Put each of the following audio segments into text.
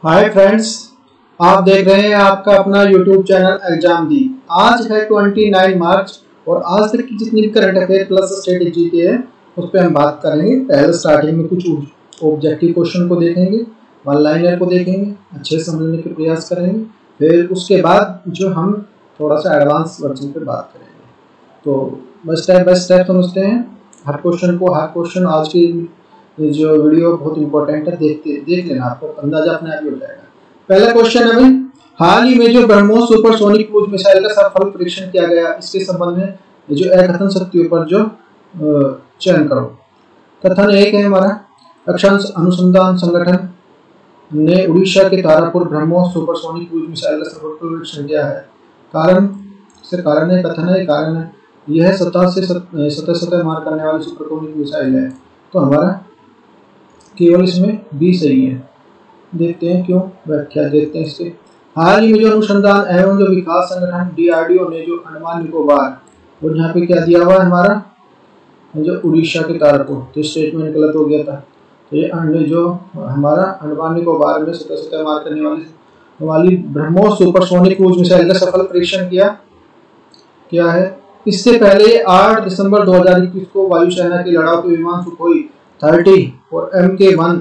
Hi friends, आप देख रहे हैं आपका अपना यूट्यूब चैनल एग्जाम दी। आज है 29 मार्च और आज तक की जितनी भी करंट अफेयर प्लस स्ट्रेटेजी के हैं उस पर हम बात करेंगे। पहले स्टार्टिंग में कुछ ऑब्जेक्टिव क्वेश्चन को देखेंगे, वन लाइनर को देखेंगे, अच्छे समझने के प्रयास करेंगे। फिर उसके बाद जो हम थोड़ा सा एडवांस वर्जन पे बात करेंगे। तो बस स्टेप बाय स्टेप समझते हैं हर क्वेश्चन। आज की जो वीडियो बहुत इंपॉर्टेंट है, देख लेना, आपको अंदाजा अपने आप ही हो जाएगा। पहला क्वेश्चन है भाई, हाल ही में जो ब्रह्मोस सुपरसोनिक क्रूज मिसाइल का सफल परीक्षण किया गया, इसके संबंध में जो कथन शक्तियों पर जो चयन करो। कथन एक है हमारा, रक्षा अनुसंधान संगठन ने उड़ीसा के Tarapur BrahMos supersonic cruise missile का सफल परीक्षण किया है। कारण है यह सतह मार करने वाली सुपरसोनिक मिसाइल है। तो हमारा केवल इसमें बी सही है। देखते हैं क्यों, व्याख्या देखते हैं इसके। हाल ही में जो अनुसंधान एवं जो विकास संगठन डीआरडीओ ने जो अंडमान निकोबार, और यहाँ पे क्या दिया हुआ है हमारा, जो उड़ीसा के तारापुर, तो स्टेटमेंट गलत हो गया था। तो ये जो हमारा अंडमान निकोबार में सतह मार करने वाली ब्रह्मोस सुपरसोनिक क्रूज मिसाइल का सफल परीक्षण किया है। इससे पहले 8 दिसंबर 2021 को वायुसेना के लड़ाकू विमान सुखोई 30 और MK-1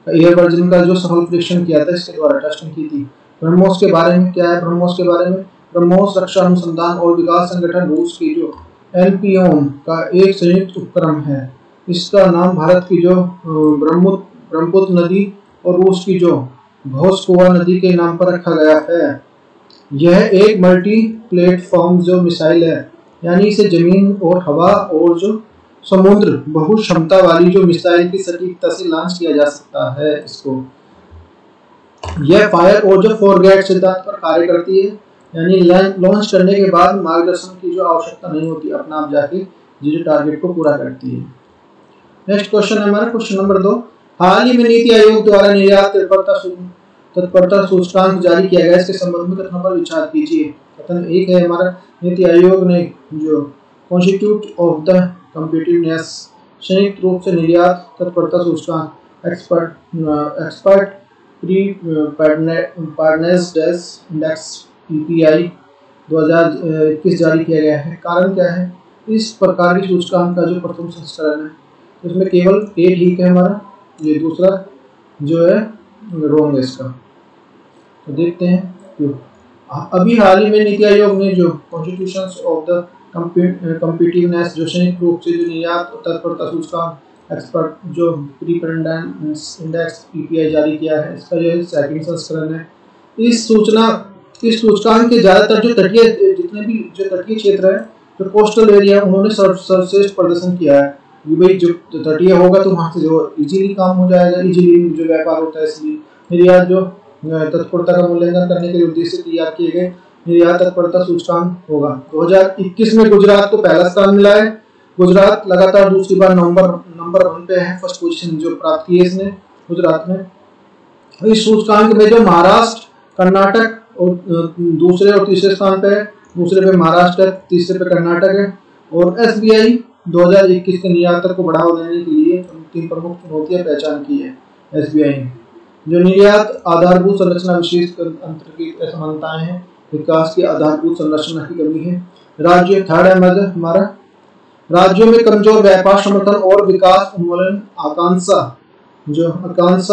एयर वर्जन का जो सफल परीक्षण किया था, इसके द्वारा टेस्टिंग की थी। ब्रह्मोस के बारे में क्या है? ब्रह्मोस रक्षा अनुसंधान और विकास संगठन रूस की जो एलपीओन का एक संयुक्त उपक्रम है। इसका नाम भारत की जो ब्रह्मपुत्र नदी और रूस की जो भोस्कोवा नदी के नाम पर रखा गया है। यह एक मल्टी प्लेटफॉर्म जो मिसाइल है, यानी इसे जमीन और हवा और जो समुद्र बहु क्षमता वाली जो मिसाइल की सटीकता से लॉन्च किया जा सकता है। इसको यह फायर और जो फोरगेट सिद्धांत पर कार्य करती है, यानी लॉन्च करने के बाद मार्गदर्शन की जो आवश्यकता नहीं होती, अपना आप जाके जो टारगेट को पूरा करती है। नेक्स्ट क्वेश्चन है हमारा क्वेश्चन नंबर 2। हाल ही में नीति आयोग द्वारा निर्यात तत्परता सूचकांक जारी किया गया, इसके संबंध में कथनों पर विचार कीजिए। कथन एक है हमारा, नीति आयोग ने जो कॉन्स्टिट्यूट ऑफ द कॉम्पिटिटिवनेस संयुक्त रूप से निर्यात तत्परता सूचकांक एक्सपर्ट प्रीपेयर्डनेस इंडेक्स PPI 2021 जारी किया गया है। कारण क्या है? इस प्रकार की सूचकांक का जो प्रथम संस्करण है, उसमें केवल ए ठीक है हमारा, ये दूसरा जो है रॉन्ग है इसका। तो देखते हैं क्यों। अभी हाल ही में नीति आयोग ने जो कॉन्स्टिट्यूशंस ऑफ द कॉम्पिटिटिवनेस जो संयुक्त रूप से जो निर्यात तत्परता सूचकांक एक्सपर्ट जो प्रीपेयर्डनेस इंडेक्स PPI जारी किया है, इसका जो सेकंड संस्करण है। इस सूचकांक के ज्यादातर जो जितने भी जो तटीय क्षेत्र है, जो कोस्टल एरिया, उन्होंने सर्वश्रेष्ठ प्रदर्शन किया है। भाई जो तटीय होगा तो वहाँ से जो इजीली काम हो जाएगा, इजीली जो व्यापार होता है। इसलिए निर्यात जो तत्परता का मूल्यांकन करने के उद्देश्य से तैयार किए गए निर्यात तत्परता सूचकांक होगा। 2021 में गुजरात को पहला स्थान मिला है। गुजरात लगातार दूसरी बार नंबर 1 पे है, फर्स्ट पोजीशन जो प्राप्त की है इसने गुजरात में। इस सूचकांक में जो महाराष्ट्र, कर्नाटक और दूसरे और तीसरे स्थान पे है। दूसरे पे महाराष्ट्र, तीसरे पे कर्नाटक है। और SBI 2021 के निर्यात को बढ़ावा देने के लिए 3 प्रमुख चुनौतियां पहचान की है SBI ने। जो निर्यात आधारभूत संरचना विशेष अंतर की असमानताएं हैं, विकास की आधारभूत संरचना की कमी है। थर्ड है हमारा, राज्यों में कमजोर व्यापार समर्थन और विकास उन्मूलन आकांक्षा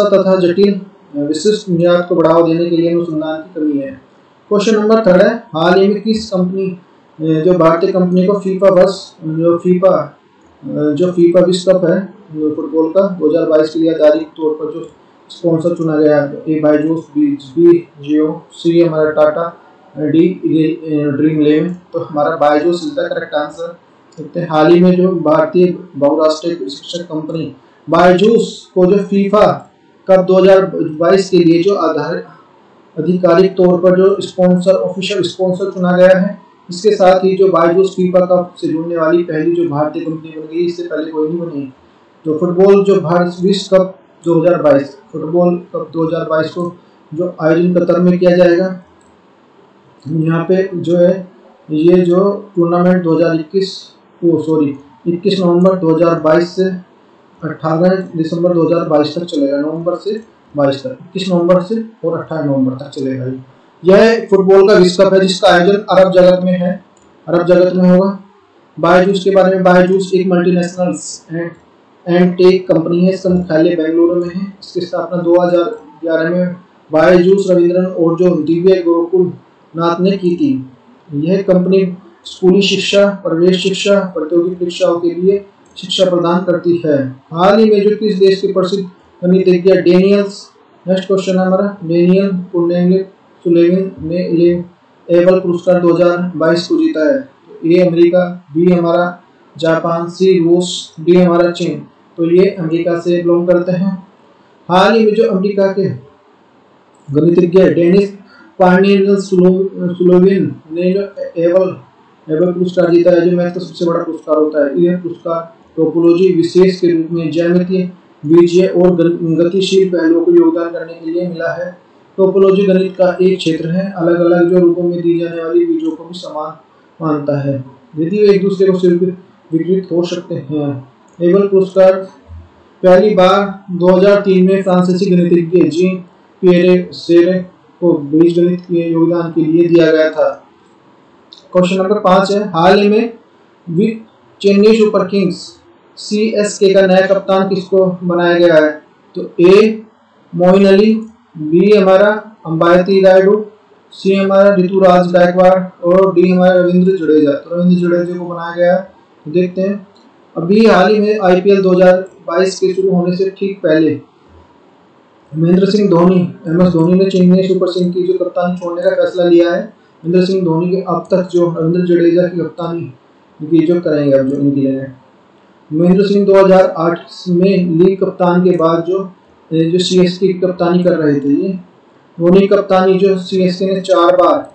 तथा जटिल विशिष्ट निर्यात को बढ़ावा देने के लिए अनुसंधान की कमी है। क्वेश्चन नंबर 3 है, हाल ही में किस कंपनी जो भारतीय कंपनी को फीफा विश्व कप है फुटबॉल का 2022 के लिए आधारित तौर पर जो स्पॉन्सर चुना गया है? ए बायजूस, बी जियो, सी हमारा टाटा, डी ड्रीम इलेवन। तो हमारा Byju's is the correct answer. देखते हैं, हाल ही में जो भारतीय बहुराष्ट्रीय शिक्षक कंपनी बायजूस को जो फीफा कप 2022 के लिए जो आधिकारिक तौर पर जो ऑफिशियल स्पॉन्सर चुना गया है। इसके साथ ही जो बायजूस फीफा कप से जुड़ने वाली पहली जो भारतीय कंपनी बन गई, इससे पहले कोई नहीं बनी। जो फुटबॉल जो भारत विश्व कप 2022 फुटबॉल कप 2022 को जो आयोजन कतर में किया जाएगा, यहाँ पे जो है ये जो टूर्नामेंट 21 नवंबर 2022 से 18 दिसंबर 2022 तक चलेगा। नवंबर से 2022 तक, 21 नवंबर से और 18 नवंबर तक चलेगा। यह फुटबॉल का विश्व कप है जिसका आयोजन अरब जगत में है, अरब जगत में होगा। बायजूस के बारे में, बायजूस एक मल्टीनेशनल एंड टेक कंपनी है, इसका मुख्यालय बेंगलुरु में है। इसकी स्थापना 2011 में बायजूस रविंद्रन और जो दिव्य गोकुल नाथ ने की थी। यह कंपनी स्कूली शिक्षा, प्रवेश शिक्षा, प्रतियोगी परीक्षाओं के लिए शिक्षा प्रदान करती है। हाल ही में जो किस देश के प्रसिद्ध गणितज्ञ डेनियल्स, नेक्स्ट क्वेश्चन है हमारा, डेनियल सुलेविन ने एबल पुरस्कार 2022 को जीता है। तो ए अमेरिका, बी हमारा जापान, सी रूस, डी हमारा चीन। तो ये अमेरिका से बिलोंग करते हैं। हाल ही में जो अमेरिका के गणितज्ञ डेनिस पार्नियल सुलोविन ने जो एबल पुरस्कार जीता है, जो मैथ का सबसे बड़ा पुरस्कार होता है। यह पुरस्कार टोपोलॉजी विशेष के रूप में ज्यामितीय, बीजीय और गतिशील पहलुओं को योगदान करने के लिए मिला है। टोपोलॉजी गणित का एक क्षेत्र है, अलग अलग जो रूपों में दी जाने वाली बीजों को भी समान मानता है यदि वे एक दूसरे को सिर्फ विकृत हो सकते हैं। एबल पुरस्कार पहली बार 2003 में फ्रांसीसी गणितज्ञ जीन पियरे सेरे को बीजगणित के योगदान के लिए दिया गया था। क्वेश्चन नंबर 5 है, हाल ही में चेन्नई सुपर किंग्स CSK का नया कप्तान किसको बनाया गया है? तो ए मोइन अली, बी हमारा अंबाती रायडू, सी हमारा ऋतुराज गायकवाड़ और डी हमारा रविंद्र जडेजा। तो रविंद्र जडेजा को बनाया गया है। तो देखते हैं, अभी हाल ही में IPL 2022 के शुरू होने से ठीक पहले महेंद्र सिंह धोनी, MS धोनी ने चेन्नई सुपर किंग्स की जो कप्तानी छोड़ने का फैसला लिया है। महेंद्र सिंह धोनी के अब तक जो रविंद्र जडेजा की कप्तानी की जो करेंगे, अब जो इनकी जगह महेंद्र सिंह 2008 में लीग कप्तान के बाद जो CSK की कप्तानी कर रहे थे। ये धोनी कप्तानी जो CSK ने 4 बार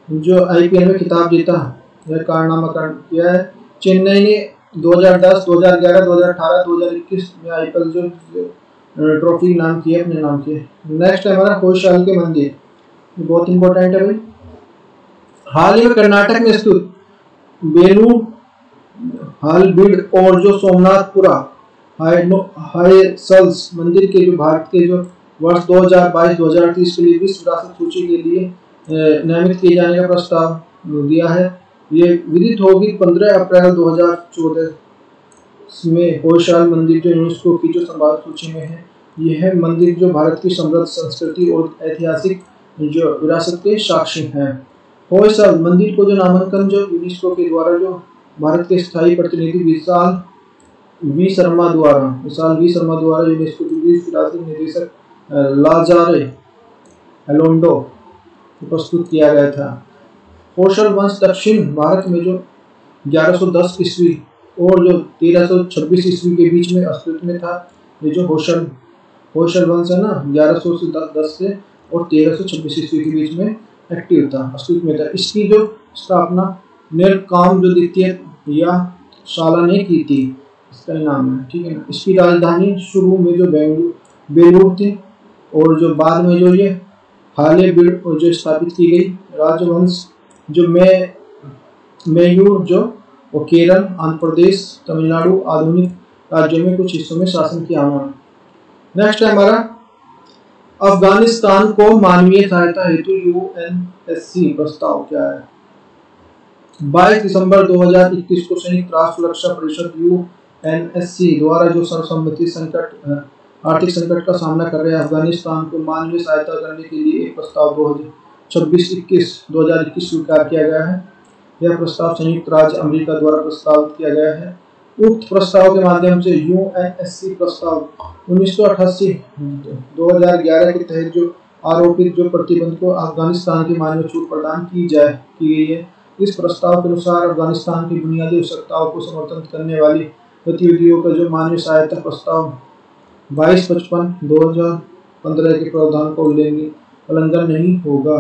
जो IPL में खिताब जीता, यह कारनामा किया है। चेन्नई ने 2010, 2011, 2018, 2021 में IPL जो ट्रॉफी नाम किए अपने नाम किए। नेक्स्ट है हमारा होयसाल के मंदिर, बहुत इंपॉर्टेंट है भाई। हाल ही में कर्नाटक में स्थित बेलूर हलबीड और जो सोमनाथपुरा हायसल्स मंदिर के जो भारत के जो वर्ष 2022-2030 के लिए विश्व विरासत सूची के लिए नामित किए जाने का प्रस्ताव दिया है। ये विदित होगी 15 अप्रैल 2014 में। होयसाल मंदिर जो यूनेस्को की जो संभावित सूची में है, यह मंदिर जो भारत की समृद्ध संस्कृति और ऐतिहासिक जो विरासत के साक्षी हैं। होयसाल मंदिर को जो नामांकन जो यूनेस्को के द्वारा जो भारत के स्थायी प्रतिनिधि विशाल वी शर्मा द्वारा यूनेस्को के विश्व विरासत निदेशक लाजारे एलोंडो को प्रस्तुत किया गया था। होयसाल वंश दक्षिण भारत में जो 1110 ईस्वी और जो 1326 ईस्वी के बीच में अस्तित्व में था। ये जो होयसाल वंश है ना, 1110 से और 1326 ईस्वी के बीच में एक्टिव था, अस्तित्व में था। इसकी जो स्थापना नेरकाम जो द्वितीय या शाला ने की थी, इसका नाम है, ठीक है ना। इसकी राजधानी शुरू में जो बेलूर थी और जो बाद में जो ये हालेबीड जो स्थापित की गई। राजवंश जो मैयूर जो वो केरल, आंध्र प्रदेश, तमिलनाडु आधुनिक राज्यों में कुछ हिस्सों में शासन किया उन्होंने। नेक्स्ट है हमारा अफगानिस्तान को मानवीय सहायता हेतु UNSC प्रस्ताव क्या है? 22 दिसंबर 2021 को संयुक्त राष्ट्र सुरक्षा परिषद UNSC द्वारा जो सर्वसम्मति आर्थिक संकट का सामना कर रहे अफगानिस्तान को मानवीय सहायता करने के लिए एक प्रस्ताव 2021 स्वीकार किया गया है। यह प्रस्ताव संयुक्त राज्य अमेरिका द्वारा प्रस्तावित किया गया है। उक्त प्रस्ताव के माध्यम से UNSC प्रस्ताव 1988-2011 के तहत जो आरोपित जो प्रतिबंध को अफगानिस्तान की मानवीय छूट प्रदान की गई है। इस प्रस्ताव के अनुसार अफगानिस्तान की बुनियादी आवश्यकताओं को समर्थन करने वाली गतिविधियों का जो मानवीय सहायता प्रस्ताव 2255/2015 के प्रावधान का उल्लंघन नहीं होगा।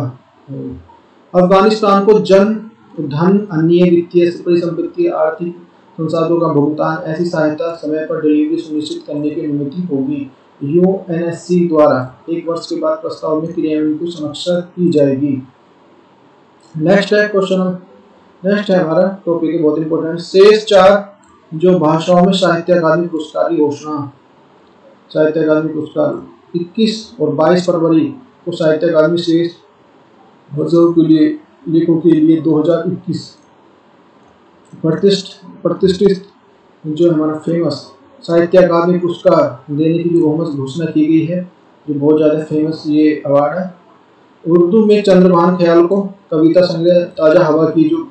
अफगानिस्तान को धन, अन्य वित्तीय परिसंपत्ति, आर्थिक संसाधनों का भुगतान, ऐसी सहायता समय पर डिलीवरी सुनिश्चित करने की अनुमति होगी। UNSC द्वारा 1 वर्ष के बाद प्रस्ताव में क्रियान्वयन की समीक्षा की जाएगी। नेक्स्ट है हमारा टॉपिक है बहुत इंपॉर्टेंट, शेष 4 जो भाषाओं में साहित्य अकादमी पुरस्कार की घोषणा। साहित्य अकादमी पुरस्कार 21 और 22 फरवरी को साहित्य अकादमी श्रेष्ठ गजल के लिए लेखों के लिए 2021 प्रतिष्ठित जो हमारा फेमस साहित्य अकादमी पुरस्कार देने की जो बहुमत घोषणा की गई है, जो बहुत ज़्यादा फेमस ये अवार्ड है। उर्दू में चंद्रभान ख्याल को कविता संग्रह ताज़ा हवा की जो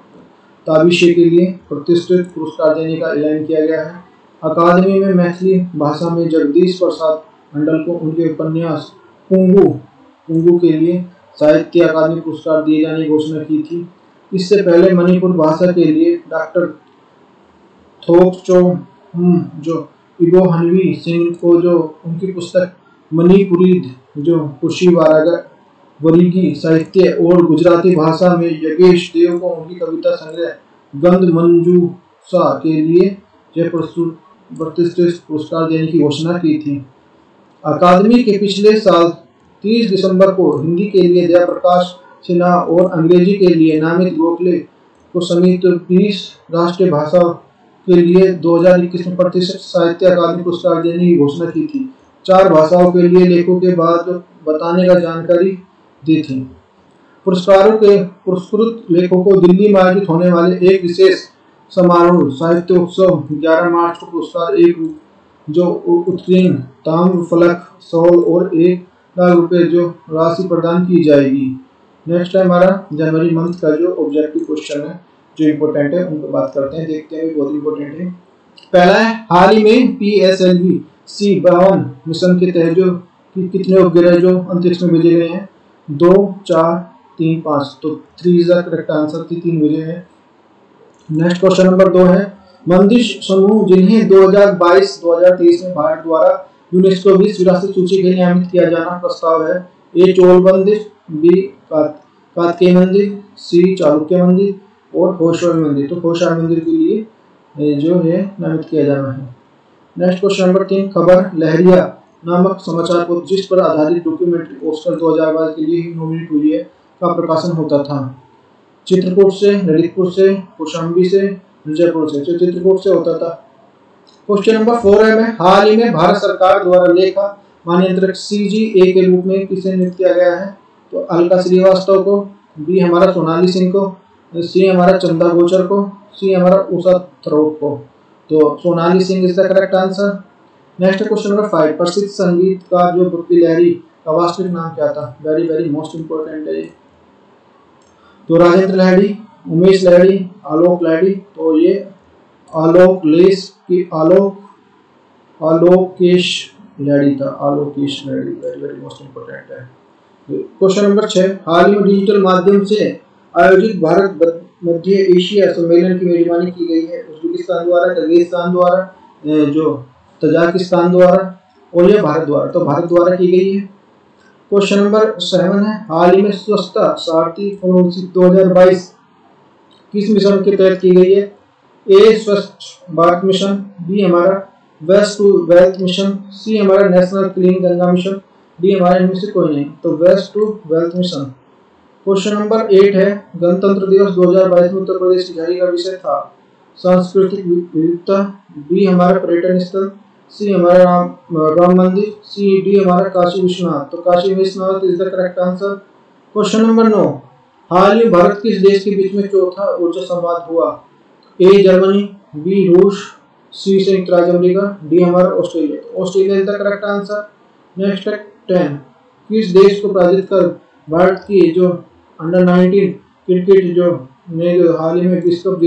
ताबिशे के लिए प्रतिष्ठित पुरस्कार देने का ऐलान किया गया है। अकादमी में मैथिली भाषा में जगदीश प्रसाद मंडल को उनके उपन्यास कुंगू के लिए साहित्य अकादमी पुरस्कार दिए जाने की घोषणा की थी। इससे पहले मणिपुर भाषा के लिए डॉक्टर थोकचोम जो इबो हनवी सिंह को जो उनकी पुस्तक मणिपुरी जो खुशी वरीगी साहित्य और गुजराती भाषा में यगेश देव को उनकी कविता संग्रह गंध मंजूषा के लिए प्रतिष्ठित पुरस्कार देने की घोषणा की थी। अकादमी के पिछले साल 30 दिसंबर को हिंदी के लिए जयप्रकाश सिन्हा और अंग्रेजी के लिए नामित गोखले को समेत 20 राष्ट्रीय भाषा के लिए 2021 में प्रतिष्ठित साहित्य अकादमी पुरस्कार देने की घोषणा की थी। 4 भाषाओं के लिए लेखों के बाद बताने का जानकारी दी थी। पुरस्कारों के पुरस्कृत लेखों को दिल्ली में आयोजित होने वाले एक विशेष समारोह साहित्य उत्सव 11 मार्च को पुरस्कार एक जो उत्कीर्ण ताम्र फलक शॉल और 1 लाख रुपए जो राशि प्रदान की जाएगी। नेक्स्ट है हमारा जनवरी मंथ का जो ऑब्जेक्टिव क्वेश्चन है जो इम्पोर्टेंट है उनको बात करते हैं, देखते हैं बहुत इम्पोर्टेंट है। पहला है हाल ही में PSLV C52 मिशन के तहत जो कितने उपग्रह जो अंतरिक्ष में भेजे गए हैं 2 4 3 5, तो 3 इज द करेक्ट आंसर, 3 भेजे हैं। नेक्स्ट क्वेश्चन नंबर 2 है मंदिर समूह जिन्हें 2022-2023 में भारत द्वारा यूनेस्को विश्व विरासत सूची के लिए नामित किया जाना प्रस्ताव है। ए चोल मंदिर, बी कात्केय मंदिर, सी चालुक्य मंदिर और होशोर मंदिर, तो होशोर मंदिर के लिए जो है नामित किया जाना है। नेक्स्ट क्वेश्चन नंबर 3 खबर लहरिया नामक समाचार को जिस पर आधारित डॉक्यूमेंट्री ऑस्कर 2022 के लिए नॉमिनेट हुई है का प्रकाशन होता था। चित्रकूट से, ललितपुर से, कौशाम्बी से, मिर्जापुर से, जो चित्रकूट से होता था। क्वेश्चन नंबर 4 है में हाल ही में भारत सरकार द्वारा लेखा महानियंत्रक CGA के रूप में किसे नियुक्त किया गया है, तो अलका श्रीवास्तव को, बी हमारा सोनाली सिंह को, सी हमारा चंदा गोचर को, सी हमारा उषा थरोट को, तो Sonali Singh is the correct answer. Next question number 5 प्रसिद्ध संगीतकार जो बप्पी लहरी का वास्तविक नाम क्या था, वेरी वेरी मोस्ट इंपोर्टेंट है ये, तो राजेंद्र लहरी, उमेश लहरी, आलोक लहरी, तो ये आलोकेश लहरी था, आलोकेश लहरी, वेरी वेरी मोस्ट इंपोर्टेंट है। क्वेश्चन नंबर 6 हाल ही में डिजिटल माध्यम से आयोजित भारत मध्य एशिया सम्मेलन की मेजबानी की गई है उज्बेकिस्तान द्वारा, कजाकिस्तान द्वारा, जो तजाकिस्तान द्वारा और ये भारत द्वारा, तो भारत द्वारा की गई है। क्वेश्चन नंबर 7 है हाल ही में स्वच्छता सारथी 2022 किस मिशन के तहत की गई है, A Swachh Bharat mission, B हमारा waste to wealth mission, C हमारा national clean Ganga mission, D हमारे इनमें से कोई नहीं, तो waste to wealth mission. Question number 8 है गणतंत्र दिवस 2022 में उत्तर प्रदेश की झांकी का विषय था सांस्कृतिक विविधता, बी हमारा पर्यटन स्थल, सी हमारा राम मंदिर, सी डी हमारा काशी विश्वनाथ, तो Kashi Vishwanath is the correct answer. Question number 9 हाल ही भारत किस देश के बीच में चौथा ऊर्जा संवाद हुआ, ए जर्मनी, बी रूस, सी संयुक्त राज्य अमेरिका, डी हमारा ऑस्ट्रेलिया, तो Australia is the correct answer. Next है 10 किस देश को पराजित कर भारत की जो अंडर 19 क्रिकेट जो ने हाल ही में विश्व कप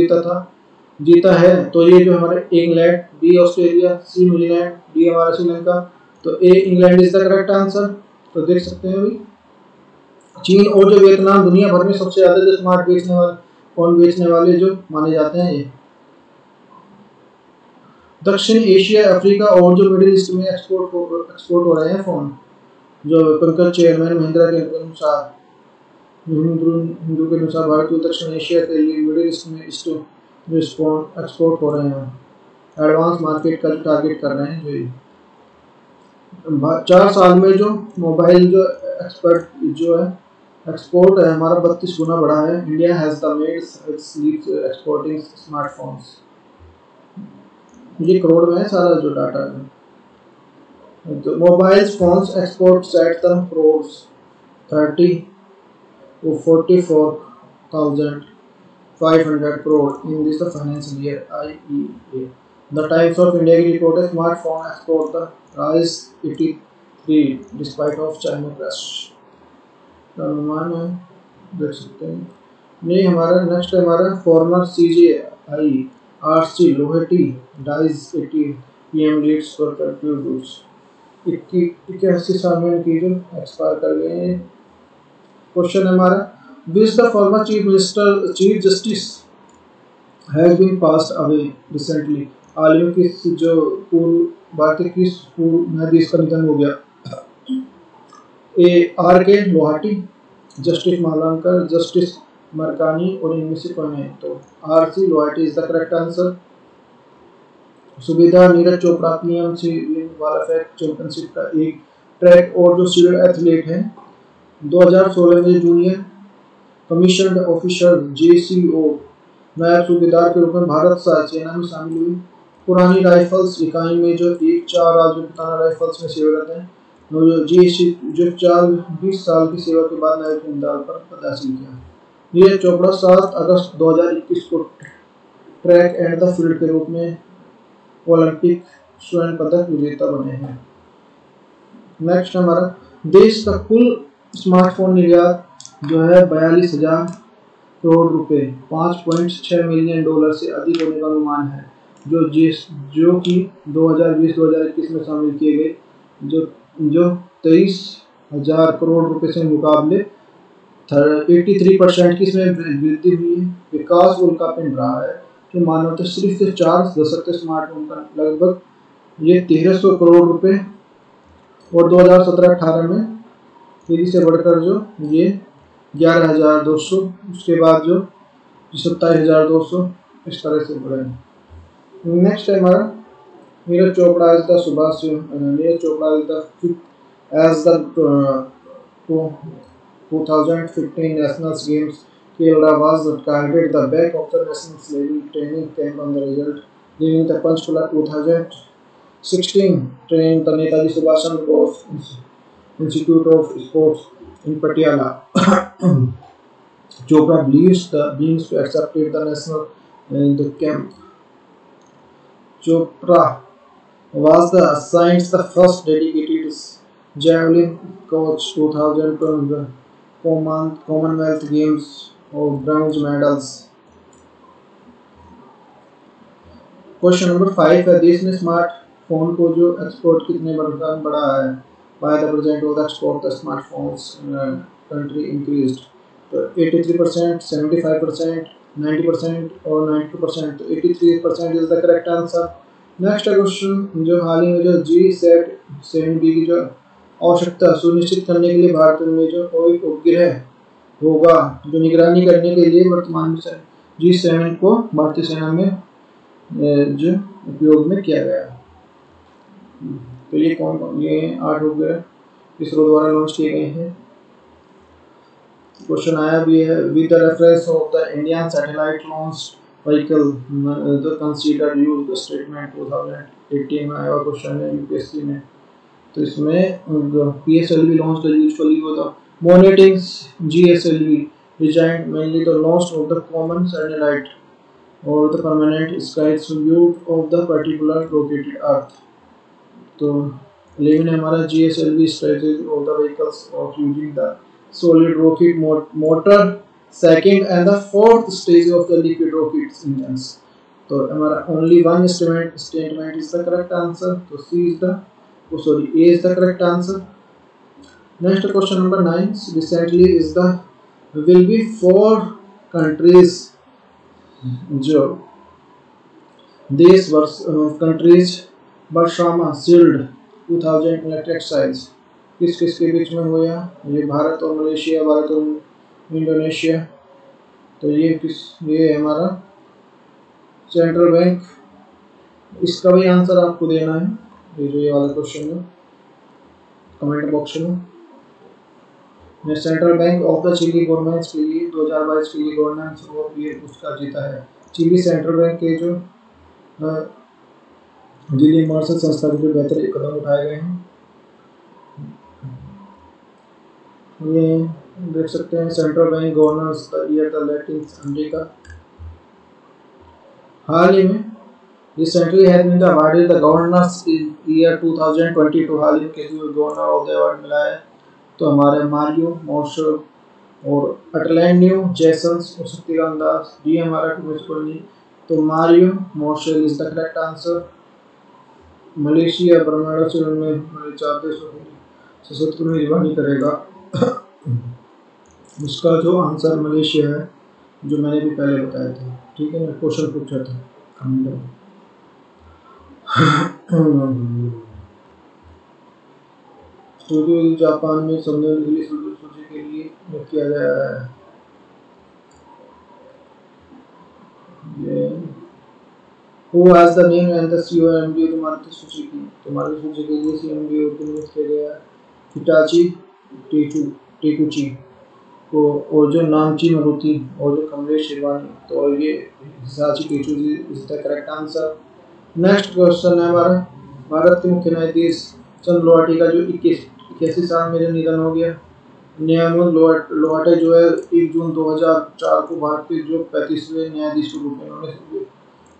जीता है, तो ये जो हमारे इंग्लैंड, बी ऑस्ट्रेलिया, सी न्यूजीलैंड, डी हमारा श्रीलंका, तो ए England is the correct answer. तो देख सकते हैं अभी चीन और जो वियतनाम दुनिया भर में सबसे ज्यादा जो स्मार्ट फोन बेचने वाले जो माने जाते हैं। ये दक्षिण एशिया, अफ्रीका और जो मिडिल ईस्ट में एक्सपोर्ट हो रहे हैं फोन, जो पंकज चेयरमैन महिंद्रा के अनुसार हिंदू के अनुसार भारत को दक्षिण एशिया के लिए मिडिल ईस्ट में एक्सपोर्ट हो रहे हैं, एडवांस मार्केट का टारगेट कर रहे हैं। जो 4 साल में जो मोबाइल जो एक्सपोर्ट है हमारा 32 गुना बढ़ा है। India has the made its leads exporting smartphones, ये करोड़ में है सारा जो डाटा है। The mobile phones exports at the crores 30 to 44,500 crore in this financial year IEA. The Times of India की report है smartphone export the rise 83 despite of China crash का अनुमान है, देख सकते हैं। नहीं, हमारा नेक्स्ट है हमारा former CJI RC Lahoti dies 80 PM leads for contributes 81 साल में इनकी जो एक्सपायर कर गए हैं। क्वेश्चन है हमारा which the former chief justice has been passed away recently, हाल में किस जो पूर्व भारतीय किस पूर्व न्यायाधीश का निधन हो गया। ए RK लोहाटी, जस्टिस मालांकर, जस्टिस मरकानी और इनमें से कौन है, तो RC Lohati is the correct answer. सुविधा नीरज चोपड़ा PMC वाला फैक्ट चैंपियनशिप का एक ट्रैक और जो सील्ड एथलीट है 2016 में जूनियर कमीशन ऑफिसर JCO नायब सूबेदार के रूप में भारत सेना में शामिल हुई। पुरानी राइफल्स इकाई में जो 1-4 राजपूताना राइफल्स में सेवारत हैं, जो 20 साल की सेवा के बाद नायब सूबेदार पर पद हासिल किया। नीरज चोपड़ा 7 अगस्त 2021 को ट्रैक एंड द फील्ड के रूप में ओलंपिक स्वर्ण पदक विजेता बने हैं। नेक्स्ट हमारा देश का कुल स्मार्टफोन निर्यात जो है 42,000 करोड़ रुपए 5.6 मिलियन डॉलर से अधिक होने का अनुमान है, जो कि 2020-2021 में शामिल किए गए जो 23,000 करोड़ रुपए से मुकाबले 83% की इसमें वृद्धि हुई है। विकास उल्का पिंड रहा है जो मानवता सिर्फ से 4 दशक के स्मार्टफोन का लगभग ये 1300 करोड़ रुपए और 2017-18 में तेजी से बढ़कर जो ये 11,200, उसके बाद जो 27,200 इस तरह से बढ़े। नेक्स्ट है हमारा Neeraj Chopra is the Subhash Neeraj Chopra is the age the 2015 National Games Kerala was guided the back of the national level training camp on the result, leaving the Panchkula 2016 training the Netaji Subhash Chandra Bose Institute of Sports in Patiala. Chopra believes the beings to accepted the national the camp. Chopra was the assigned the first dedicated javelin coach 2012 Commonwealth Games of bronze medals। Question number 5 है देश ने smartphone को जो export कितने बढ़ा है, by the present of the export the smartphones country increased, तो 83%, 75%, 90% और 92%, तो 83% is the correct answer. Next question जो हाल ही में जो GSAT-7B की जो आवश्यकता सुनिश्चित करने के लिए भारत में जो कोई उपग्रह होगा जो निगरानी करने के लिए वर्तमान में G7 को भारतीय सेना में जो उपयोग में किया गया। तो ये ये 8 उपग्रह इसरो द्वारा लॉन्च किए गए हैं। क्वेश्चन आया भी है with the reference of the Indian satellite launch vehicle the considered use the statement 2018 में आया क्वेश्चन है UPSC में। तो इसमें PSLV launched usually with the monitoring GSLV designed mainly the launch of the common satellite or the permanent sky view of the particular located Earth। तो 11 हमारा GSLV strategy of the vehicles of using the solid rocket motor, second and the fourth stage of the liquid rockets engines। तो हमारा only one statement is the correct answer, तो C is the A is the correct answer। Next question number 9 recently is the will be 4 countries जो देश countries Barshama Shield 2000 electric size किस के बीच में हुआ, ये भारत और मलेशिया, भारत और इंडोनेशिया। तो ये हमारा सेंट्रल बैंक, इसका भी आंसर आपको देना है ये वाला क्वेश्चन है कमेंट बॉक्स में। Central bank of the Chile governance के लिए 2022 के लिए गवर्नेंस और ये उसका जीता है चिली सेंट्रल बैंक के जो जिली मार्शल संस्था के जो बेहतर कदम उठाए गए हैं ये देख सकते हैं central bank governors the year the Latin America. हाल ही में recently has been awarded the governors in year 2022। हाल ही में किसी को गवर्नर ऑफ द अवार्ड मिला है तो हमारे मारियो मार्शल और अटलैंडियो जैसन्स हो सकती है अंदाज डी हमारा नहीं तो Mario Marshall is the correct answer. Malaysia Bermuda से उन्होंने 4 देशों के सशस्त्र में मेजबानी करेगा। इसका जो आंसर मलेशिया है जो मैंने भी पहले बताया था। ठीक है ना, क्वेश्चन पूछा था। स्टूडियो जापान में समझने सूची के लिए नियुक्त किया गया है। Who has the name and the CEO and MD of Maruti Suzuki? तो मारुति सुजुकी के लिए CEO MD को नियुक्त किया गया है हिटाची टेकुची को, और जो नामची मारुति और जो कमलेश शिरवानी, तो ये Hitachi Takeuchi is the correct answer. Next question है हमारा, भारत के मुख्य न्यायाधीश चंद्र लोहाटी का जो 81 साल में जो निधन हो गया। न्यायमूर्ति लोहाटे जो है 1 जून 2004 को भारत के जो 35वें न्यायाधीश के रूप में उन्होंने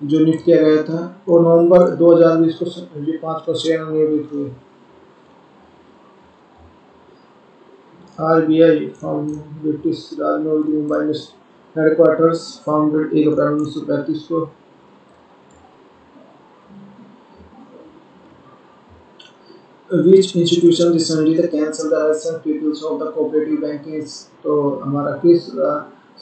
जो नियुक्त किया गया था, और नवंबर 2020 को 5 को सेवानिवृत्त हुए। आरबीआई फाउंड ब्रिटिश राज में मुंबई में हेडक्वार्टर्स फाउंडेड 1 अप्रैल 1935 को। Which institution recently cancelled the license pupils of the cooperative banking? तो हमारा किस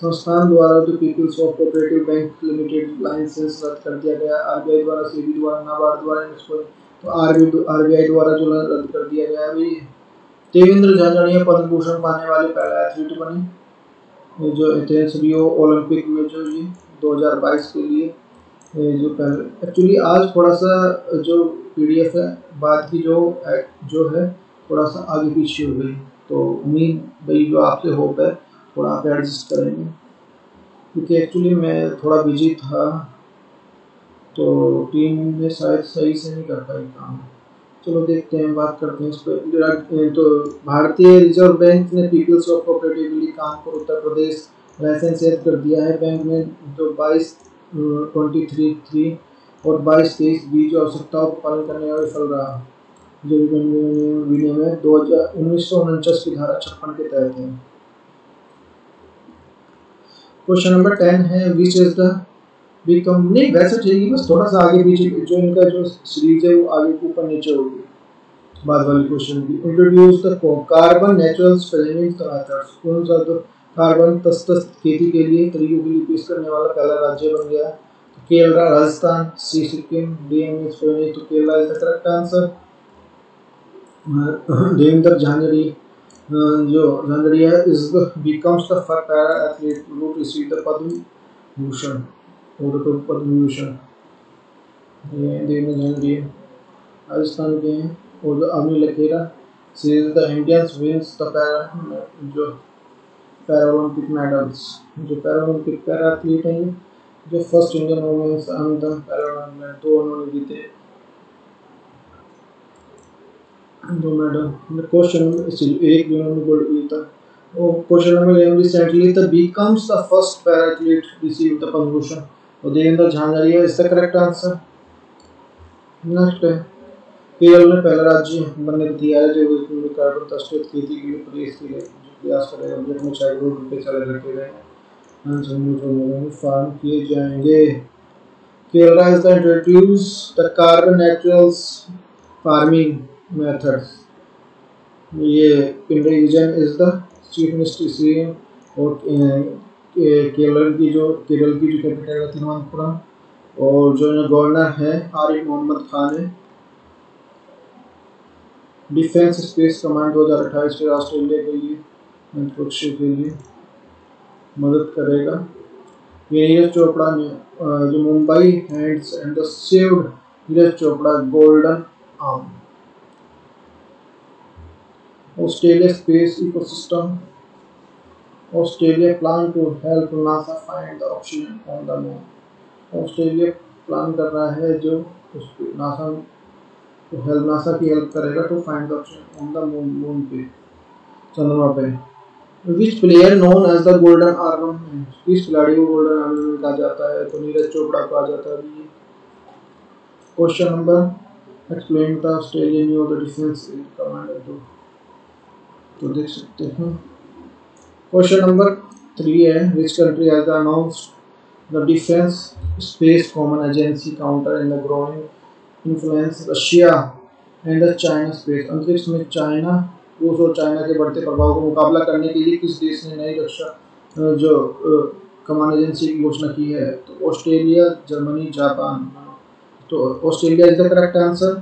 संस्थान द्वारा जो peoples of cooperative bank limited licence रद्द कर दिया गया? आरबीआई द्वारा, सेबी द्वारा, नाबार्ड द्वारा, इसको तो आरबीआई द्वारा जो रद्द कर दिया गया है। देवेंद्र झांझड़िया पद्म भूषण पाने वाले पहला एथलीट बने जो एथेंस रियो ओलंपिक में जो ये 2022 के लिए जो पहले। एक्चुअली आज थोड़ा सा जो पीडीएफ है बात की जो है थोड़ा सा आगे पीछे हो गई, तो उम्मीद भाई जो आपसे होप है थोड़ा आप एडजस्ट करेंगे, क्योंकि एक्चुअली मैं थोड़ा बिजी था तो टीम ने शायद सही से नहीं कर पाई काम। चलो देखते हैं, बात करते हैं इस पर। तो भारतीय रिजर्व बैंक ने पीपल्स ऑफ कोऑपरेटिव के लिए कानपुर उत्तर प्रदेश लाइसेंस कर दिया है। बैंक में जो 22-23 और 22-23 बीच आवश्यकताओं का पालन करने में विफल रहा, जो विनियम 1949 की धारा 56 के तहत है। क्वेश्चन नंबर 10 है, which is the B company, वैसे चाहिए बस थोड़ा सा आगे पीछे जो इनका जो सीरीज है वो आगे ऊपर नीचे होगी बाद वाली क्वेश्चन की। Introduce the carbon natural framing methods, कौन सा तो कार्बन तटस्थ खेती के लिए तरीकों के लिए पेश करने वाला पहला राज्य बन गया? तो केरला, राजस्थान, सी सिक्किम, डी तो Kerala is the correct answer. Devendra झांझड़िया is becomes the first para athlete who receive the Padma Bhushan और तो पद्म भूषण। ये देवेंद्र झांझड़िया राजस्थान के हैं, और जो अमित लखेरा से the Indians wins the Paralympic medals, जो पैरालंपिक पैरा एथलीट हैं जो फर्स्ट इंडियन वुमेन्स अंतम पैरालंपिक 2 उन्होंने जीते 2 मेडल। क्वेश्चन एक जो उन्होंने गोल्ड जीता। और question number 11, recently the becomes the first para athlete receive the Padma Bhushan, और देवेंद्र झांझड़िया is the correct answer. Next है, केरल में पहला राज्य बनने को तैयार है जो कार्बन तटस्थ खेती के लिए प्रदेश के लिए प्रयास करेगा। बजट में 6 करोड़ रुपए चले रखे गए हैं, फार्म किए जाएंगे। Kerala is the introduce the carbon naturals farming methods. ये Pinarayi Vijayan is the chief minister, और केरल की जो कैपिटल है तिरुवनंतपुरम, और जो गवर्नर है आरिफ मोहम्मद खान है। डिफेंस स्पेस कमांड 2028 के ऑस्ट्रेलिया के लिए अंतरिक्ष के लिए मदद करेगा। नीरज चोपड़ा ने जो Mumbai hands and the saved Neeraj Chopra golden arm. Australia space ecosystem, Australia plan to help NASA find the oxygen on the moon. Australia plan कर रहा है जो नासा की हेल्प करेगा to find the oxygen on the moon पे। चंद्रमा पे। Which player known as the golden arm, किस खिलाड़ी को गोल्डन आर्म कहा जाता है? तो नीरज चोपड़ा कहा जाता है। Question number explain the Australian new the defence commander तो देख सकते हैं। क्वेश्चन नंबर 3 है which country has announced the defence space common agency counter in the growing influence Russia and the China space. अंतरिक्ष में चाइना, रूस और China के बढ़ते प्रभाव को मुकाबला करने के लिए किस देश ने नई रक्षा जो कमान एजेंसी की घोषणा की है? तो ऑस्ट्रेलिया, जर्मनी, जापान। तो Australia is the correct answer.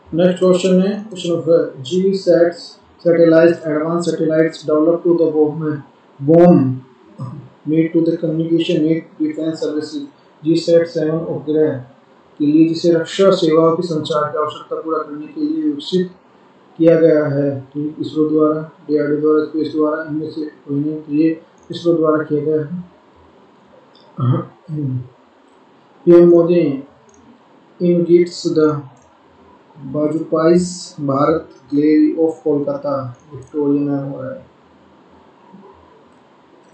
Next question है question number GSATs satellite advance satellites develop to the bomb made to the communication made defence services. GSAT 7 उपग्रह के लिए जिसे रक्षा सेवाओं की संचार की आवश्यकता पूरा करने के लिए विकसित किया गया है। तो इसरो द्वारा, डीआरडीओ द्वारा, स्पेस द्वारा, इनमें से कोई नहीं। तो ये इसरो द्वारा किया गया है। पीएम मोदी इनविट्स द बाजुपाइस Bharat gallery of Kolkata Victoria में हो रहा है।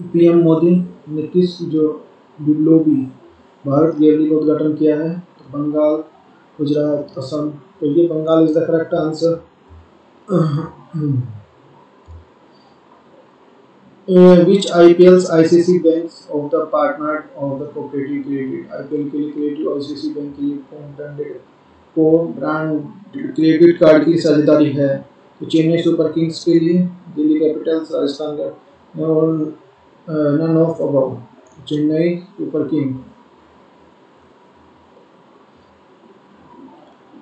पीएम मोदी ने किस जो बिप्लोबी भारत गैलरी का उद्घाटन किया है? तो बंगाल, गुजरात, असम। तो ये Bengal is the correct answer. Which IPL's ICC banks of the partnered of the cooperative credit? IPL के लिए क्रेडिट ICC बैंक के लिए ब्रांड क्रेडिट कार्ड की साझेदारी है। तो चेन्नई सुपर किंग्स के लिए, दिल्ली कैपिटल्स, राजस्थान का और none of above. Chennai super king.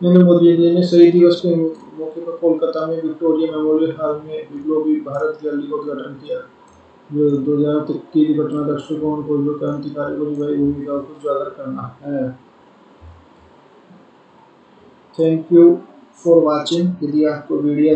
Narendra Modi ji ने शहीद दिवस के मौके पर कोलकाता में विक्टोरिया मेमोरियल हॉल में बिप्लोबी भारत गैलरी का उद्घाटन किया। जो 2000 की घटना दृष्टिकोण को जो क्रांतिकारी को निभाई भूमिका को उजागर करना है। Thank you for watching. यदि आपको वीडियो